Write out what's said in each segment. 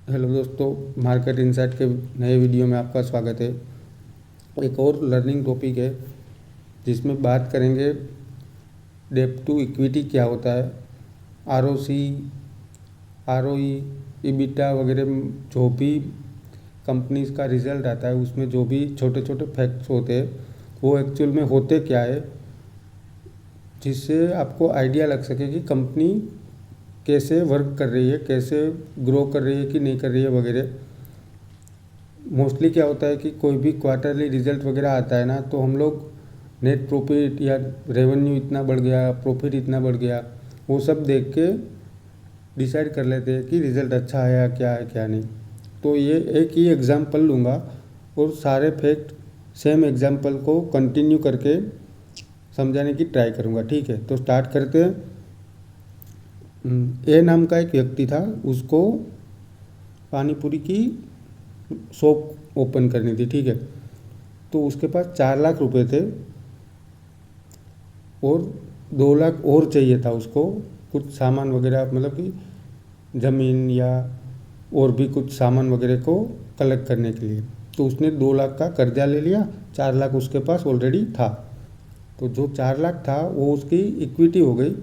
Hello दोस्तों, market insight के नए वीडियो में आपका स्वागत है। एक और लर्निंग टॉपिक है जिसमें बात करेंगे डेब्ट टू इक्विटी क्या होता है, आरओसी, आरओई, ईबिटा वगैरह। जो भी कंपनीज का रिजल्ट आता है उसमें जो भी छोटे छोटे फैक्ट्स होते हैं वो एक्चुअल में होते क्या है, जिससे आपको आइडिया लग सके कि कंपनी कैसे वर्क कर रही है, कैसे ग्रो कर रही है कि नहीं कर रही है वगैरह। मोस्टली क्या होता है कि कोई भी क्वार्टरली रिजल्ट वगैरह आता है ना, तो हम लोग नेट प्रॉफिट या रेवेन्यू इतना बढ़ गया, प्रॉफिट इतना बढ़ गया, वो सब देख के डिसाइड कर लेते हैं कि रिज़ल्ट अच्छा आया क्या है क्या नहीं। तो ये एक ही एग्जांपल लूँगा और सारे फैक्ट सेम एग्जांपल को कंटिन्यू करके समझाने की ट्राई करूँगा। ठीक है, तो स्टार्ट करते हैं। ए नाम का एक व्यक्ति था, उसको पानीपुरी की शॉप ओपन करनी थी। ठीक है, तो उसके पास 4 लाख रुपए थे और 2 लाख और चाहिए था उसको, कुछ सामान वगैरह, मतलब कि ज़मीन या और भी कुछ सामान वगैरह को कलेक्ट करने के लिए। तो उसने 2 लाख का कर्जा ले लिया, 4 लाख उसके पास ऑलरेडी था। तो जो 4 लाख था वो उसकी इक्विटी हो गई।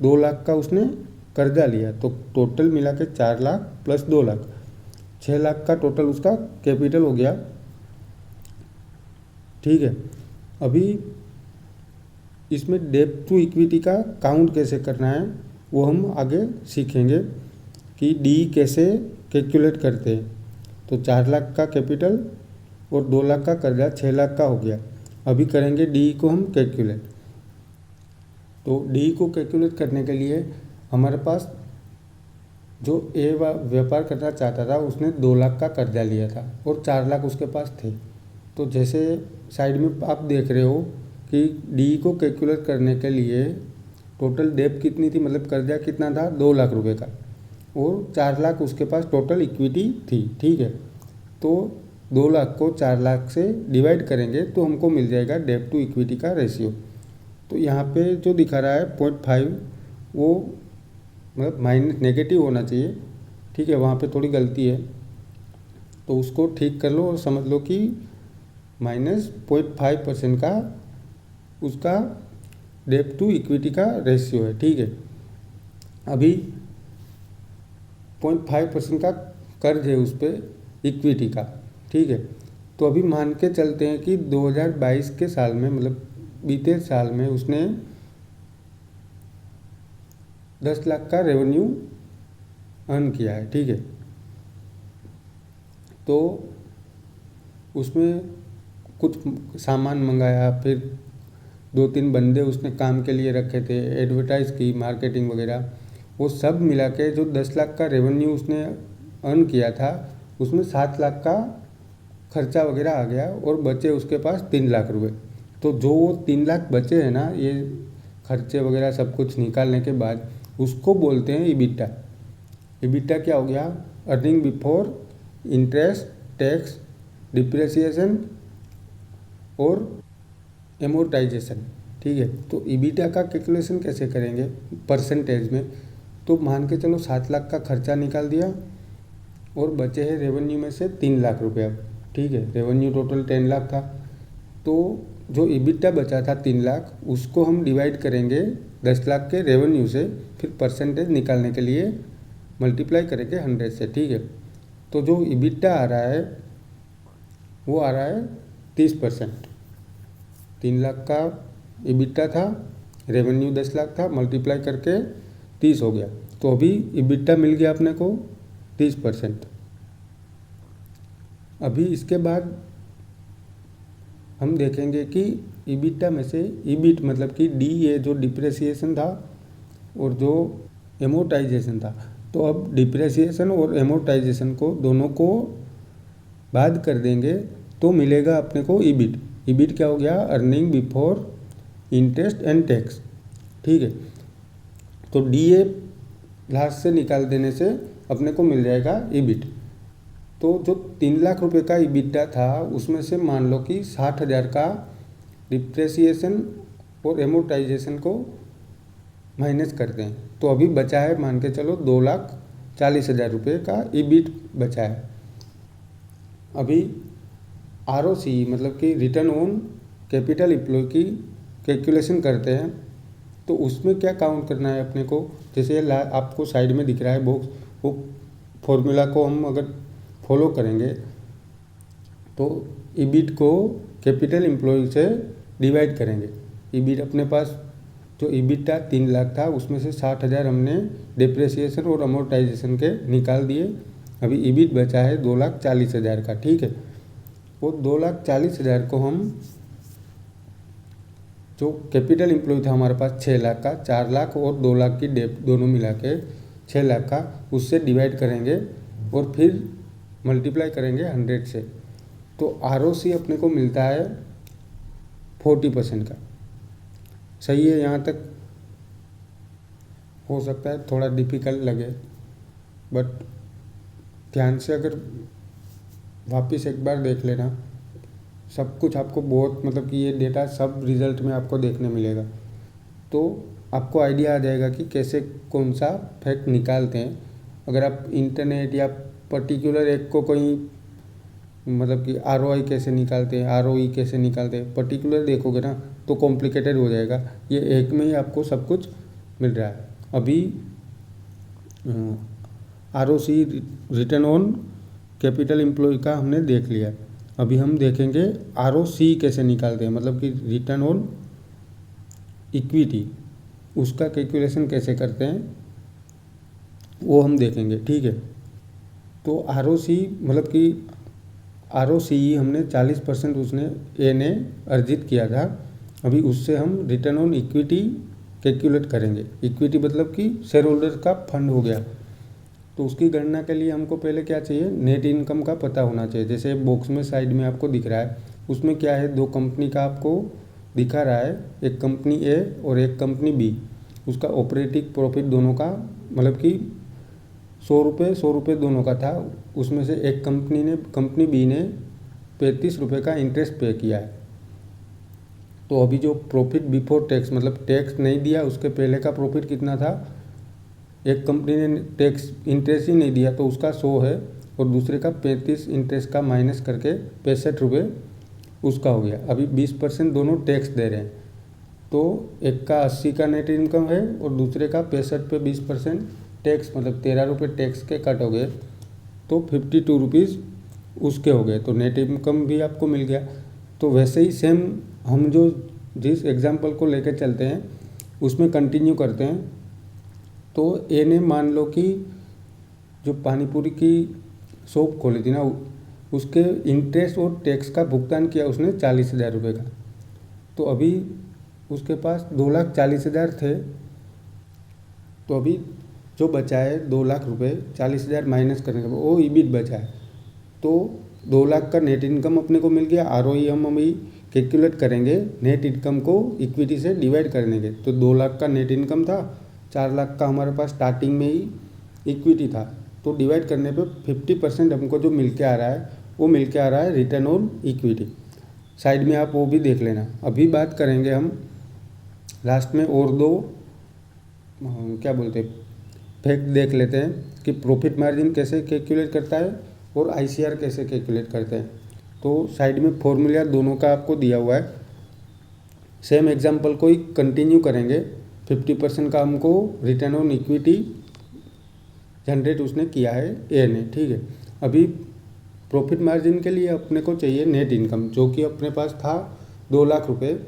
2 लाख का उसने कर्जा लिया, तो टोटल मिला के 4 लाख प्लस 2 लाख, 6 लाख का टोटल उसका कैपिटल हो गया। ठीक है, अभी इसमें डेब्ट टू इक्विटी का काउंट कैसे करना है वो हम आगे सीखेंगे कि डी कैसे कैलकुलेट करते हैं। तो 4 लाख का कैपिटल और 2 लाख का कर्जा, 6 लाख का हो गया। अभी करेंगे डी को हम कैलकुलेट। तो डी को कैलकुलेट करने के लिए हमारे पास जो ए व्यापार करना चाहता था उसने 2 लाख का कर्जा लिया था और 4 लाख उसके पास थे। तो जैसे साइड में आप देख रहे हो कि डी को कैलकुलेट करने के लिए टोटल डेब्ट कितनी थी, मतलब कर्जा कितना था, 2 लाख रुपए का, और 4 लाख उसके पास टोटल इक्विटी थी। ठीक है, तो 2 लाख को 4 लाख से डिवाइड करेंगे तो हमको मिल जाएगा डेब्ट टू इक्विटी का रेशियो। तो यहाँ पे जो दिखा रहा है 0.5, वो मतलब माइनस नेगेटिव होना चाहिए। ठीक है, वहाँ पे थोड़ी गलती है, तो उसको ठीक कर लो और समझ लो कि -0.5% का उसका डेब्ट टू इक्विटी का रेशियो है। ठीक है, अभी 0.5% का कर्ज है उस पर इक्विटी का। ठीक है, तो अभी मान के चलते हैं कि 2022 के साल में, मतलब बीते साल में उसने 10 लाख का रेवेन्यू अर्न किया है। ठीक है, तो उसमें कुछ सामान मंगाया, फिर 2-3 बंदे उसने काम के लिए रखे थे, एडवर्टाइज़ की, मार्केटिंग वगैरह, वो सब मिला के जो 10 लाख का रेवेन्यू उसने अर्न किया था उसमें 7 लाख का खर्चा वगैरह आ गया और बचे उसके पास 3 लाख रुपए। तो जो वो 3 लाख बचे हैं ना, ये खर्चे वगैरह सब कुछ निकालने के बाद, उसको बोलते हैं ईबिटा। ईबिटा क्या हो गया? Earning before interest, tax, depreciation और एमोर्टाइजेशन। ठीक है, तो ईबिटा का कैलकुलेशन कैसे करेंगे परसेंटेज में? तो मान के चलो 7 लाख का खर्चा निकाल दिया और बचे हैं रेवेन्यू में से 3 लाख रुपये। ठीक है, रेवेन्यू टोटल 10 लाख था, तो जो ईबिटा बचा था 3 लाख, उसको हम डिवाइड करेंगे 10 लाख के रेवेन्यू से, फिर परसेंटेज निकालने के लिए मल्टीप्लाई करेंगे 100 से। ठीक है, तो जो ईबिटा आ रहा है वो आ रहा है 30%। 3 लाख का ईबिटा था, रेवेन्यू 10 लाख था, मल्टीप्लाई करके 30 हो गया। तो अभी ईबिटा मिल गया अपने को 30%। अभी इसके बाद हम देखेंगे कि ईबिटा में से ईबिट, मतलब कि डी, ये जो डिप्रेसिएशन था और जो एमोर्टाइजेशन था, तो अब डिप्रेसिएशन और एमोर्टाइजेशन को दोनों को बाद कर देंगे तो मिलेगा अपने को ईबिट। ईबिट क्या हो गया? Earning before interest and tax. ठीक है, तो डी ए लास्ट से निकाल देने से अपने को मिल जाएगा ईबिट। तो जो 3 लाख रुपए का ईबिटा था उसमें से मान लो कि 60,000 का डिप्रेसिएशन और एमोर्टाइजेशन को माइनस करते हैं, तो अभी बचा है मान के चलो 40,000 रुपये का ईबिट बचा है। अभी ROCE मतलब कि रिटर्न ऑन कैपिटल एम्प्लॉय की कैलकुलेशन करते हैं तो उसमें क्या काउंट करना है अपने को। जैसे आपको साइड में दिख रहा है बॉक्स, वो फॉर्मूला को हम अगर फॉलो करेंगे तो ईबिट को कैपिटल एम्प्लॉय से डिवाइड करेंगे। ईबिट अपने पास जो ईबिट था 3 लाख था, उसमें से 60,000 हमने डिप्रेशिएशन और अमोर्टाइजेशन के निकाल दिए। अभी ईबिट बचा है 2,40,000 का, ठीक है। वो 2,40,000 को हम, जो कैपिटल एम्प्लॉय था हमारे पास 6 लाख का, 4 लाख और 2 लाख की डेप्ट दोनों मिला के 6 लाख का, उससे डिवाइड करेंगे और फिर मल्टीप्लाई करेंगे 100 से। तो ROCE अपने को मिलता है 40% का। सही है, यहाँ तक हो सकता है थोड़ा डिफ़िकल्ट लगे, बट ध्यान से अगर वापस एक बार देख लेना, सब कुछ आपको बहुत मतलब कि ये डेटा सब रिज़ल्ट में आपको देखने मिलेगा, तो आपको आइडिया आ जाएगा कि कैसे कौन सा फैक्ट निकालते हैं। अगर आप इंटरनेट या पर्टिकुलर एक को कोई मतलब कि ROI कैसे निकालते हैं, ROE कैसे निकालते हैं, पर्टिकुलर देखोगे ना तो कॉम्प्लिकेटेड हो जाएगा। ये एक में ही आपको सब कुछ मिल रहा है। अभी ROCE return on capital employ का हमने देख लिया। अभी हम देखेंगे ROCE कैसे निकालते हैं, मतलब कि रिटर्न ऑन इक्विटी, उसका कैलकुलेशन कैसे करते हैं वो हम देखेंगे, ठीक है। तो ROCE मतलब कि ROCE हमने 40% उसने ए ने अर्जित किया था। अभी उससे हम रिटर्न ऑन इक्विटी कैलकुलेट करेंगे। इक्विटी मतलब कि शेयर होल्डर का फंड हो गया। तो उसकी गणना के लिए हमको पहले क्या चाहिए, नेट इनकम का पता होना चाहिए। जैसे बॉक्स में साइड में आपको दिख रहा है, उसमें क्या है, 2 कंपनी का आपको दिखा रहा है, एक कंपनी ए और एक कंपनी बी। उसका ऑपरेटिंग प्रॉफिट दोनों का मतलब कि 100 रुपये दोनों का था। उसमें से एक कंपनी बी ने 35 रुपये का इंटरेस्ट पे किया है। तो अभी जो प्रॉफिट बिफोर टैक्स मतलब टैक्स नहीं दिया उसके पहले का प्रॉफिट कितना था, एक कंपनी ने टैक्स इंटरेस्ट ही नहीं दिया तो उसका 100 है, और दूसरे का 35 इंटरेस्ट का माइनस करके 65 रुपये उसका हो गया। अभी 20% दोनों टैक्स दे रहे हैं, तो एक का 80 का नेट इनकम है और दूसरे का 65 पे 20% टैक्स मतलब 13 रुपये टैक्स के कट हो गए, तो 52 रुपीज़ उसके हो गए। तो नेट इनकम भी आपको मिल गया। तो वैसे ही सेम हम जो जिस एग्जांपल को लेकर चलते हैं उसमें कंटिन्यू करते हैं। तो ए ने मान लो कि जो पानीपुरी की शॉप खोली थी ना, उसके इंटरेस्ट और टैक्स का भुगतान किया उसने 40,000 रुपये का। तो अभी उसके पास 2,40,000 थे, तो अभी जो बचा है 2 लाख रुपये, 40,000 माइनस करने के बाद वो ईबिट बचा है। तो 2 लाख का नेट इनकम अपने को मिल गया। ROE हम अभी कैलकुलेट करेंगे नेट इनकम को इक्विटी से डिवाइड करने के। तो 2 लाख का नेट इनकम था, 4 लाख का हमारे पास स्टार्टिंग में ही इक्विटी था, तो डिवाइड करने पे 50% हमको जो मिल के आ रहा है वो मिल के आ रहा है रिटर्न ऑन इक्विटी। साइड में आप वो भी देख लेना। अभी बात करेंगे हम लास्ट में और 2 क्या बोलते हैं फैक्ट देख लेते हैं कि प्रॉफिट मार्जिन कैसे कैलकुलेट करता है और ICR कैसे कैलकुलेट करते हैं। तो साइड में फॉर्मूला दोनों का आपको दिया हुआ है। सेम एग्जांपल को ही कंटिन्यू करेंगे। 50% का हमको रिटर्न ऑन इक्विटी जनरेट उसने किया है ए ने, ठीक है। अभी प्रॉफिट मार्जिन के लिए अपने को चाहिए नेट इनकम, जो कि अपने पास था 2 लाख रुपये,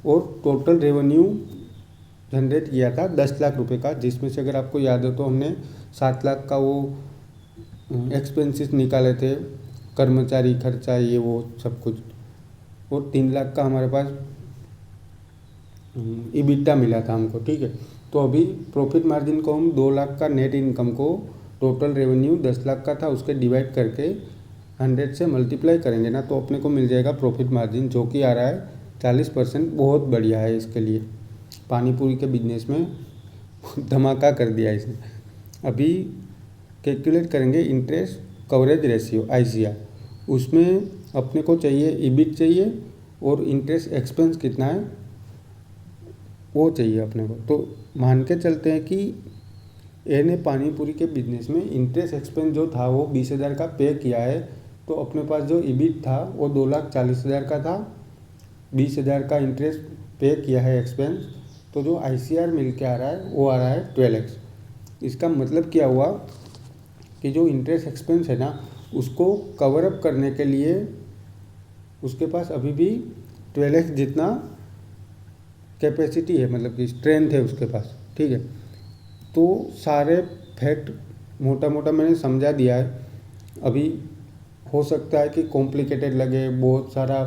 और टोटल रेवेन्यू जनरेट किया था 10 लाख रुपए का, जिसमें से अगर आपको याद हो तो हमने 7 लाख का वो एक्सपेंसेस निकाले थे, कर्मचारी खर्चा ये वो सब कुछ, और 3 लाख का हमारे पास EBITDA मिला था हमको, ठीक है। तो अभी प्रॉफिट मार्जिन को हम 2 लाख का नेट इनकम को टोटल रेवेन्यू 10 लाख का था उसके डिवाइड करके 100 से मल्टीप्लाई करेंगे ना, तो अपने को मिल जाएगा प्रॉफिट मार्जिन, जो कि आ रहा है 40%। बहुत बढ़िया है इसके लिए। पानीपुरी के बिजनेस में धमाका कर दिया इसने। अभी कैलकुलेट करेंगे इंटरेस्ट कवरेज रेशियो ICR। उसमें अपने को चाहिए ईबिट चाहिए और इंटरेस्ट एक्सपेंस कितना है वो चाहिए अपने को। तो मान के चलते हैं कि ए ने पानी पूरी के बिजनेस में इंटरेस्ट एक्सपेंस जो था वो 20,000 का पे किया है, तो अपने पास जो ईबिट था वो 2,40,000 का था, 20,000 का इंटरेस्ट पे किया है एक्सपेंस, तो जो ICR मिल के आ रहा है वो आ रहा है 12x। इसका मतलब क्या हुआ कि जो इंटरेस्ट एक्सपेंस है ना उसको कवर अप करने के लिए उसके पास अभी भी 12x जितना कैपेसिटी है, मतलब कि स्ट्रेंथ है उसके पास, ठीक है। तो सारे फैक्ट मोटा मोटा मैंने समझा दिया है। अभी हो सकता है कि कॉम्प्लिकेटेड लगे, बहुत सारा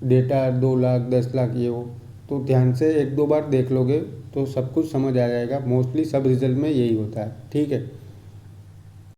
डेटा 2 लाख 10 लाख ये हो, तो ध्यान से 1-2 बार देख लोगे तो सब कुछ समझ आ जाएगा। मोस्टली सब रिजल्ट में यही होता है, ठीक है।